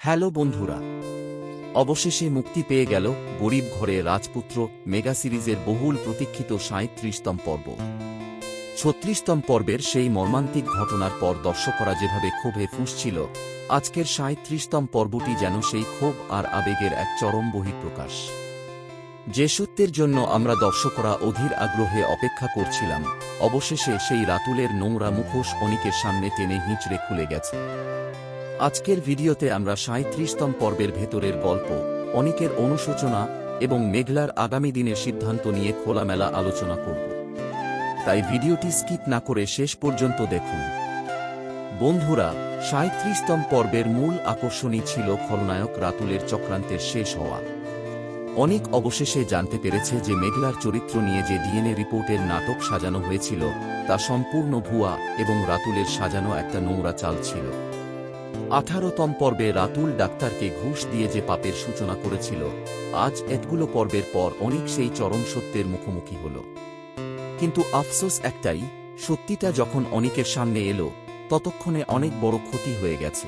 Hello বন্ধুরা, অবশেষে মুক্তি পেয়ে গেল গরিব ঘরে রাজপুত্র মেগা সিরিজের বহুল প্রতীক্ষিত ৩৭তম পর্ব। ৩৬তম পর্বের সেই মর্মান্তিক ঘটনার পর দর্শকরা যেভাবে ক্ষোভে ফুঁসছিল, আজকের ৩৭তম পর্বটি যেন সেই ক্ষোভ আর আবেগের এক চরম বহিঃপ্রকাশ। যে সত্যের জন্য আমরা দর্শকরা অধীর আগ্রহে অপেক্ষা করছিলাম, অবশেষে সেই রাতুলের নোংরা মুখোশ অনিকের সামনে টেনে হিঁচড়ে খুলে গেছে। আজকের ভিডিওতে আমরা ৩৭তম পর্বের ভেতরের গল্প, অনিকের অনুশোচনা এবং মেঘলার আগামী দিনের সিদ্ধান্ত নিয়ে খোলামেলা আলোচনা করব। তাই ভিডিওটি স্কিপ না করে শেষ পর্যন্ত দেখুন। বন্ধুরা, ৩৭তম পর্বের মূল আকর্ষণই ছিল খলনায়ক রাতুলের চক্রান্তের শেষ হওয়া। অনিক অবশেষে জানতে পেরেছে যে মেঘলার চরিত্র নিয়ে যে ডিএনএ রিপোর্টের নাটক সাজানো হয়েছিল তা সম্পূর্ণ ভুয়া এবং রাতুলের সাজানো একটা নোংরা চাল ছিল। ১৮তম পর্বে রাতুল ডাক্তারকে ঘুষ দিয়ে যে পাপের সূচনা করেছিল, আজ এতগুলো পর্বের পর অনিক সেই চরম সত্যের মুখোমুখি হল। কিন্তু আফসোস একটাই, সত্যিটা যখন অনিকের সামনে এলো, ততক্ষণে অনেক বড় ক্ষতি হয়ে গেছে।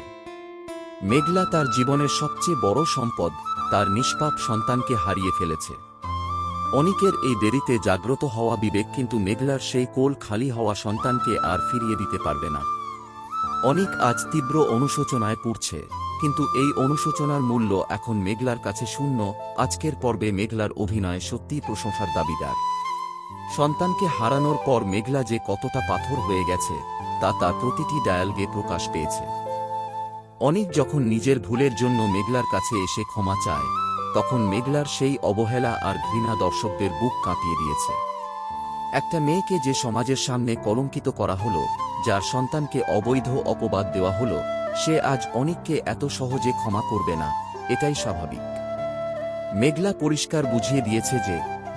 মেঘলা তার জীবনের সবচেয়ে বড় সম্পদ, তার নিষ্পাপ সন্তানকে হারিয়ে ফেলেছে। অনিকের এই দেরিতে জাগ্রত হওয়া বিবেক কিন্তু মেঘলার সেই কোল খালি হওয়া সন্তানকে আর ফিরিয়ে দিতে পারবে না। অনিক আজ তীব্র অনুশোচনায় পুড়ছে, কিন্তু এই অনুশোচনার মূল্য এখন মেঘলার কাছে শূন্য। আজকের পর্বে মেঘলার অভিনয় সত্যিই প্রশংসার দাবিদার। সন্তানকে হারানোর পর মেঘলা যে কতটা পাথর হয়ে গেছে তা তার প্রতিটি ডায়ালগে প্রকাশ পেয়েছে। অনিক যখন নিজের ভুলের জন্য মেঘলার কাছে এসে ক্ষমা চায়, তখন মেঘলার সেই অবহেলা আর ঘৃণা দর্শকদের বুক কাঁপিয়ে দিয়েছে। একটা মেয়েকে যে সমাজের সামনে কলঙ্কিত করা হলো, যার সন্তানকে অবৈধ অপবাদ দেওয়া হলো, সে আজ অনিককে এত সহজে ক্ষমা করবে না, এটাই স্বাভাবিক। মেঘলা পরিষ্কার বুঝিয়ে দিয়েছে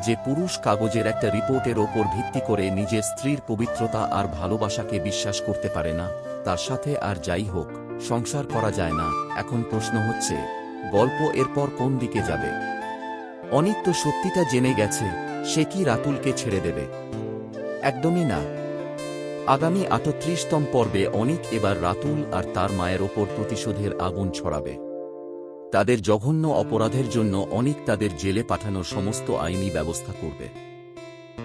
যে পুরুষ কাগজের একটা রিপোর্টের ওপর ভিত্তি করে নিজের স্ত্রীর পবিত্রতা আর ভালোবাসাকে বিশ্বাস করতে পারে না, তার সাথে আর যাই হোক সংসার করা যায় না। এখন প্রশ্ন হচ্ছে, গল্প এরপর কোন দিকে যাবে? অনিক তো সত্যিটা জেনে গেছে, সে কি রাতুলকে ছেড়ে দেবে? একদমই না। আগামী ৩৮তম পর্বে অনিক এবার রাতুল আর তার মায়ের ওপর প্রতিশোধের আগুন ছড়াবে। তাদের জঘন্য অপরাধের জন্য অনিক তাদের জেলে পাঠানোর সমস্ত আইনি ব্যবস্থা করবে।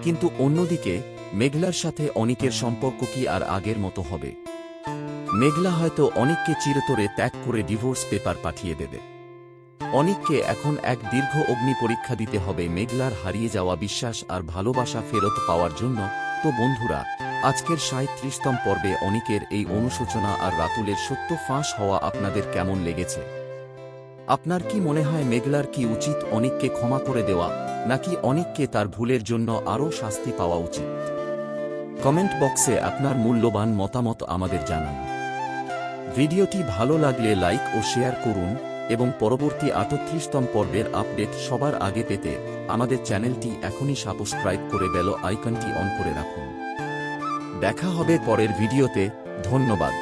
কিন্তু অন্যদিকে মেঘলার সাথে অনিকের সম্পর্ক কি আর আগের মতো হবে? মেঘলা হয়তো অনিককে চিরতরে ত্যাগ করে ডিভোর্স পেপার পাঠিয়ে দেবে। অনিককে এখন এক দীর্ঘ অগ্নি পরীক্ষা দিতে হবে মেঘলার হারিয়ে যাওয়া বিশ্বাস আর ভালোবাসা ফেরত পাওয়ার জন্য। তো বন্ধুরা, আজকের ৩৭তম পর্বে অনিকের এই অনুশোচনা আর রাতুলের সত্য ফাঁস হওয়া আপনাদের কেমন লেগেছে? আপনার কি মনে হয় মেঘলার কি উচিত অনিককে ক্ষমা করে দেওয়া, নাকি অনিককে তার ভুলের জন্য আরও শাস্তি পাওয়া উচিত? কমেন্ট বক্সে আপনার মূল্যবান মতামত আমাদের জানান। ভিডিওটি ভালো লাগলে লাইক ও শেয়ার করুন এবং পরবর্তী ৩৮তম পর্বের আপডেট সবার আগে পেতে আমাদের চ্যানেলটি এখনই সাবস্ক্রাইব করে বেল আইকনটি অন করে রাখুন। দেখা হবে পরের ভিডিওতে। ধন্যবাদ।